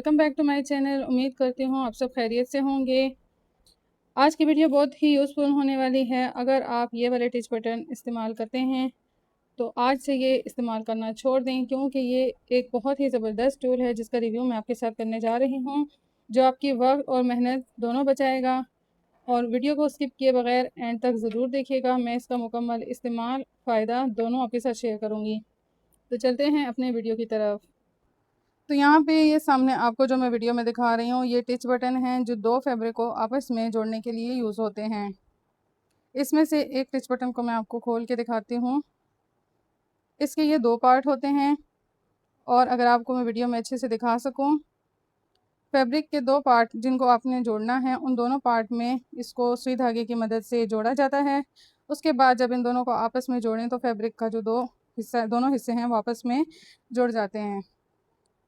Welcome back to my channel. उम्मीद करती हूँ आप सब खैरियत से होंगे। आज की वीडियो बहुत ही यूज़फुल होने वाली है। अगर आप ये वाले टिच बटन इस्तेमाल करते हैं तो आज से ये इस्तेमाल करना छोड़ दें, क्योंकि ये एक बहुत ही ज़बरदस्त टूल है जिसका रिव्यू मैं आपके साथ करने जा रही हूँ, जो आपकी वक्त और मेहनत दोनों बचाएगा। और वीडियो को स्किप किए बगैर एंड तक ज़रूर देखिएगा। मैं इसका मुकम्मल इस्तेमाल फ़ायदा दोनों आपके साथ शेयर करूँगी। तो चलते हैं अपने वीडियो की तरफ। तो यहाँ पे ये सामने आपको जो मैं वीडियो में दिखा रही हूँ, ये टिच बटन हैं जो दो फैब्रिक को आपस में जोड़ने के लिए यूज़ होते हैं। इसमें से एक टिच बटन को मैं आपको खोल के दिखाती हूँ। इसके ये दो पार्ट होते हैं, और अगर आपको मैं वीडियो में अच्छे से दिखा सकूँ, फैब्रिक के दो पार्ट जिनको आपने जोड़ना है, उन दोनों पार्ट में इसको सुई धागे की मदद से जोड़ा जाता है। उसके बाद जब इन दोनों को आपस में जोड़ें तो फैब्रिक का जो दोनों हिस्से हैं वो आपस में जुड़ जाते हैं।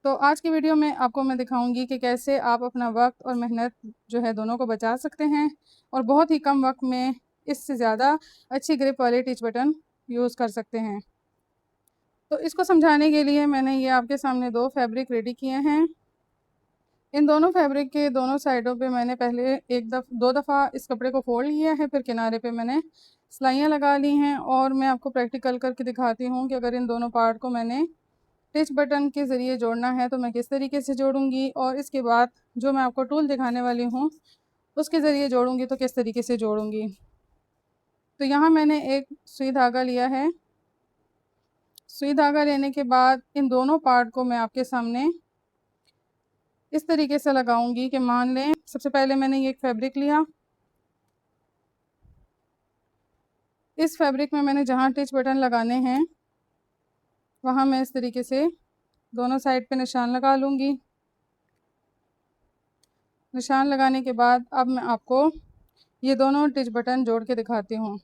तो आज की वीडियो में आपको मैं दिखाऊंगी कि कैसे आप अपना वक्त और मेहनत जो है दोनों को बचा सकते हैं, और बहुत ही कम वक्त में इससे ज़्यादा अच्छी ग्रिप वाले टिच बटन यूज़ कर सकते हैं। तो इसको समझाने के लिए मैंने ये आपके सामने दो फैब्रिक रेडी किए हैं। इन दोनों फैब्रिक के दोनों साइडों पे मैंने पहले दो दफ़ा इस कपड़े को फोल्ड किया है, फिर किनारे पे मैंने सिलाइयाँ लगा ली हैं। और मैं आपको प्रैक्टिकल करके दिखाती हूँ कि अगर इन दोनों पार्ट को मैंने टिच बटन के ज़रिए जोड़ना है तो मैं किस तरीके से जोड़ूंगी, और इसके बाद जो मैं आपको टूल दिखाने वाली हूँ उसके ज़रिए जोड़ूंगी तो किस तरीके से जोड़ूंगी। तो यहाँ मैंने एक सुई धागा लिया है। सुई धागा लेने के बाद इन दोनों पार्ट को मैं आपके सामने इस तरीके से लगाऊंगी कि मान लें सबसे पहले मैंने ये एक फैब्रिक लिया। इस फैब्रिक में मैंने जहाँ टिच बटन लगाने हैं वहाँ मैं इस तरीके से दोनों साइड पे निशान लगा लूँगी। निशान लगाने के बाद अब मैं आपको ये दोनों टिच बटन जोड़ के दिखाती हूँ।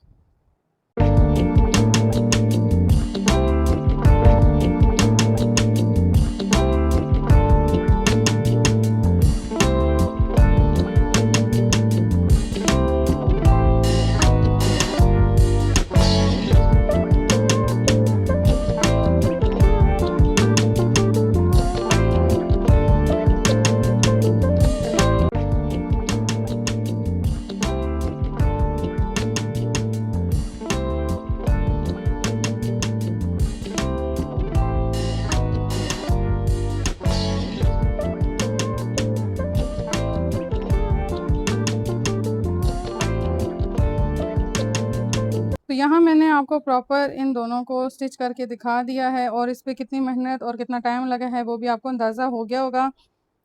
तो यहाँ मैंने आपको प्रॉपर इन दोनों को स्टिच करके दिखा दिया है, और इस पर कितनी मेहनत और कितना टाइम लगा है वो भी आपको अंदाज़ा हो गया होगा।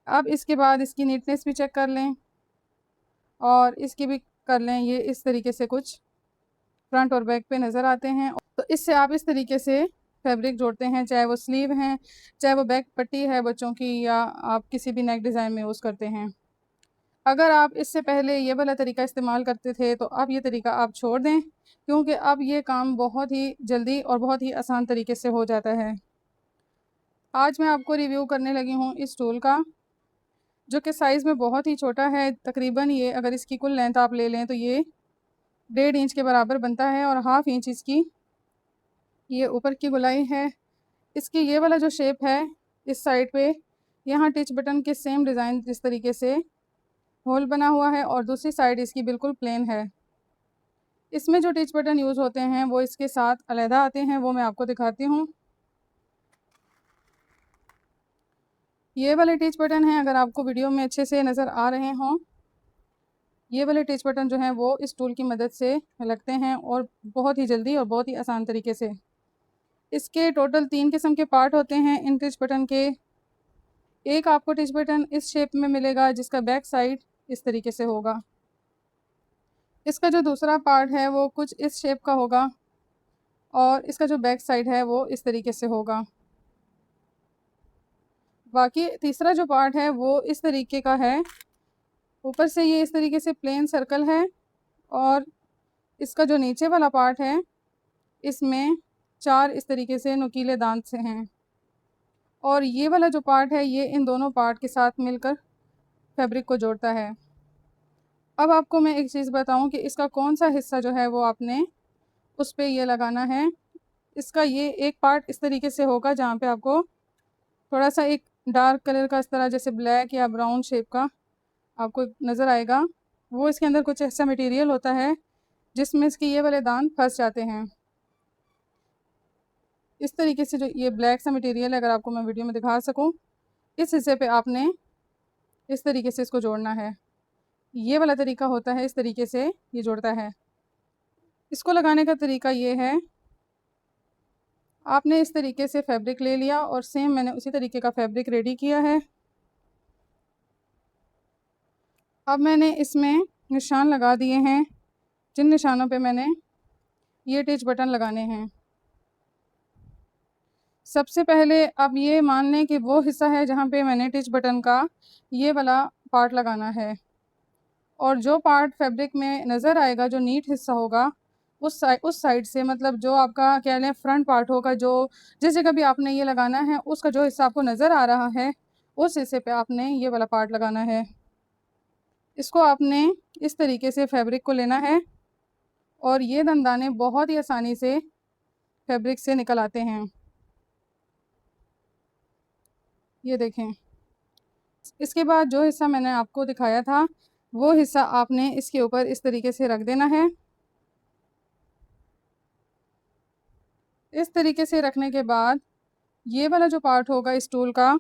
अब इसके बाद इसकी नीटनेस भी चेक कर लें, और इसकी भी कर लें। ये इस तरीके से कुछ फ्रंट और बैक पे नज़र आते हैं। तो इससे आप इस तरीके से फैब्रिक जोड़ते हैं, चाहे वो स्लीव हैं, चाहे वो बैक पट्टी है बच्चों की, या आप किसी भी नेक डिज़ाइन में यूज़ करते हैं। अगर आप इससे पहले ये वाला तरीका इस्तेमाल करते थे तो अब ये तरीका आप छोड़ दें, क्योंकि अब ये काम बहुत ही जल्दी और बहुत ही आसान तरीके से हो जाता है। आज मैं आपको रिव्यू करने लगी हूँ इस टूल का, जो कि साइज़ में बहुत ही छोटा है। तकरीबन ये अगर इसकी कुल लेंथ आप ले लें तो ये 1.5 इंच के बराबर बनता है, और 1/2 इंच इसकी ये ऊपर की गोलाई है। इसकी ये वाला जो शेप है इस साइड पे, यहाँ टिच बटन के सेम डिज़ाइन जिस तरीके से होल बना हुआ है, और दूसरी साइड इसकी बिल्कुल प्लेन है। इसमें जो टिच बटन यूज़ होते हैं वो इसके साथ अलहदा आते हैं, वो मैं आपको दिखाती हूँ। ये वाले टिच बटन हैं, अगर आपको वीडियो में अच्छे से नज़र आ रहे हों, ये वाले टिच बटन जो हैं वो इस टूल की मदद से लगते हैं, और बहुत ही जल्दी और बहुत ही आसान तरीके से। इसके टोटल 3 किस्म के पार्ट होते हैं इन टिच बटन के। एक आपको टिच बटन इस शेप में मिलेगा जिसका बैक साइड इस तरीके से होगा। इसका जो दूसरा पार्ट है वो कुछ इस शेप का होगा, और इसका जो बैक साइड है वो इस तरीके से होगा। बाकी तीसरा जो पार्ट है वो इस तरीके का है। ऊपर से ये इस तरीके से प्लेन सर्कल है, और इसका जो नीचे वाला पार्ट है इसमें 4 इस तरीके से नुकीले दांत से हैं, और ये वाला जो पार्ट है ये इन दोनों पार्ट के साथ मिलकर फैब्रिक को जोड़ता है। अब आपको मैं एक चीज़ बताऊं कि इसका कौन सा हिस्सा जो है वो आपने उस पर ये लगाना है। इसका ये एक पार्ट इस तरीके से होगा जहाँ पे आपको थोड़ा सा एक डार्क कलर का इस तरह जैसे ब्लैक या ब्राउन शेप का आपको नज़र आएगा, वो इसके अंदर कुछ ऐसा मटेरियल होता है जिसमें इसके ये वाले दान फंस जाते हैं। इस तरीके से जो ये ब्लैक सा मटेरियल है, अगर आपको मैं वीडियो में दिखा सकूं, इस हिस्से पे आपने इस तरीके से इसको जोड़ना है। ये वाला तरीका होता है, इस तरीके से ये जोड़ता है। इसको लगाने का तरीका ये है, आपने इस तरीके से फैब्रिक ले लिया और सेम मैंने उसी तरीके का फैब्रिक रेडी किया है। अब मैंने इसमें निशान लगा दिए हैं, जिन निशानों पे मैंने ये टिच बटन लगाने हैं। सबसे पहले अब ये मान लें कि वो हिस्सा है जहाँ पे मैंने टिच बटन का ये वाला पार्ट लगाना है, और जो पार्ट फैब्रिक में नज़र आएगा, जो नीट हिस्सा होगा, उस साइड से, मतलब जो आपका कह लें फ्रंट पार्ट होगा, जो जिस जगह भी आपने ये लगाना है उसका जो हिस्सा आपको नज़र आ रहा है, उस हिस्से पे आपने ये वाला पार्ट लगाना है। इसको आपने इस तरीके से फैब्रिक को लेना है और ये दंदाने बहुत ही आसानी से फैब्रिक से निकल आते हैं। ये देखें। इसके बाद जो हिस्सा मैंने आपको दिखाया था, वो हिस्सा आपने इसके ऊपर इस तरीके से रख देना है। इस तरीके से रखने के बाद ये वाला जो पार्ट होगा इस टूल का,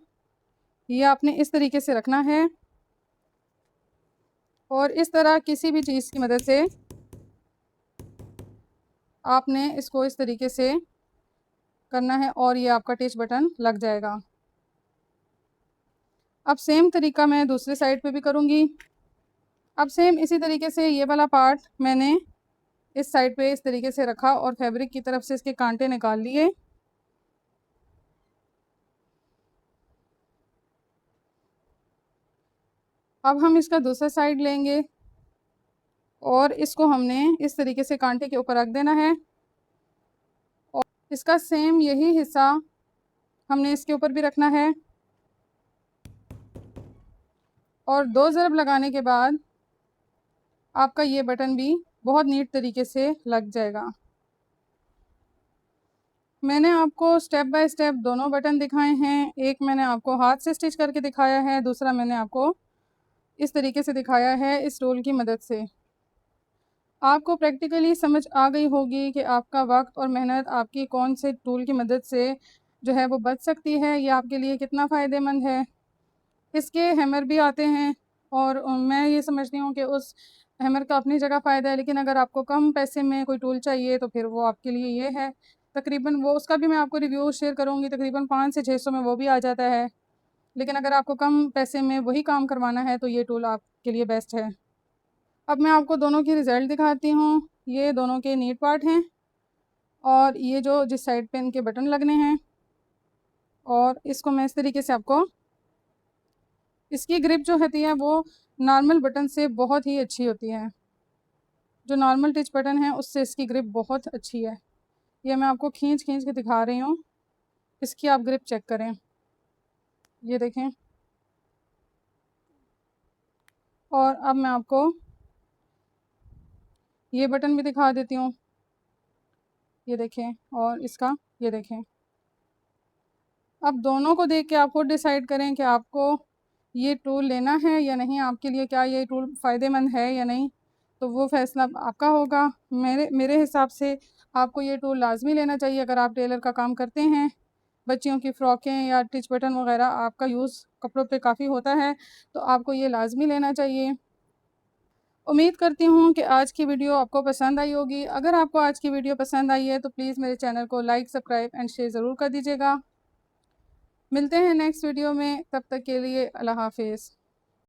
ये आपने इस तरीके से रखना है और इस तरह किसी भी चीज़ की मदद से आपने इसको इस तरीके से करना है और ये आपका टिच बटन लग जाएगा। अब सेम तरीका मैं दूसरी साइड पे भी करूँगी। अब सेम इसी तरीके से ये वाला पार्ट मैंने इस साइड पे इस तरीके से रखा और फैब्रिक की तरफ से इसके कांटे निकाल लिए। अब हम इसका दूसरा साइड लेंगे और इसको हमने इस तरीके से कांटे के ऊपर रख देना है और इसका सेम यही हिस्सा हमने इसके ऊपर भी रखना है और 2 ज़रब लगाने के बाद आपका ये बटन भी बहुत नीट तरीके से लग जाएगा। मैंने आपको स्टेप बाय स्टेप दोनों बटन दिखाए हैं। एक मैंने आपको हाथ से स्टिच करके दिखाया है, दूसरा मैंने आपको इस तरीके से दिखाया है इस टूल की मदद से। आपको प्रैक्टिकली समझ आ गई होगी कि आपका वक्त और मेहनत आपकी कौन से टूल की मदद से जो है वो बच सकती है, ये आपके लिए कितना फ़ायदेमंद है। इसके हैमर भी आते हैं और मैं ये समझती हूँ कि उस हैमर का अपनी जगह फ़ायदा है, लेकिन अगर आपको कम पैसे में कोई टूल चाहिए तो फिर वो आपके लिए ये है। तकरीबन वो उसका भी मैं आपको रिव्यू शेयर करूँगी, तकरीबन 500 से 600 में वो भी आ जाता है। लेकिन अगर आपको कम पैसे में वही काम करवाना है तो ये टूल आपके लिए बेस्ट है। अब मैं आपको दोनों की रिज़ल्ट दिखाती हूँ। ये दोनों के नीट पार्ट हैं और ये जो जिस साइड पे इनके बटन लगने हैं, और इसको मैं इस तरीके से आपको, इसकी ग्रिप जो होती है वो नॉर्मल बटन से बहुत ही अच्छी होती है। जो नॉर्मल टच बटन है उससे इसकी ग्रिप बहुत अच्छी है। ये मैं आपको खींच खींच के दिखा रही हूँ, इसकी आप ग्रिप चेक करें। ये देखें। और अब मैं आपको ये बटन भी दिखा देती हूँ। ये देखें, और इसका ये देखें। अब दोनों को देख के आप खुद डिसाइड करें कि आपको ये टूल लेना है या नहीं, आपके लिए क्या ये टूल फ़ायदेमंद है या नहीं, तो वो फ़ैसला आपका होगा। मेरे हिसाब से आपको ये टूल लाज़मी लेना चाहिए अगर आप टेलर का काम करते हैं। बच्चियों की फ़्रॉकें या टिच बटन वग़ैरह आपका यूज़ कपड़ों पे काफ़ी होता है, तो आपको ये लाज़मी लेना चाहिए। उम्मीद करती हूँ कि आज की वीडियो आपको पसंद आई होगी। अगर आपको आज की वीडियो पसंद आई है तो प्लीज़ मेरे चैनल को लाइक, सब्सक्राइब एंड शेयर ज़रूर कर दीजिएगा। मिलते हैं नेक्स्ट वीडियो में, तब तक के लिए अल्लाह हाफ़िज़।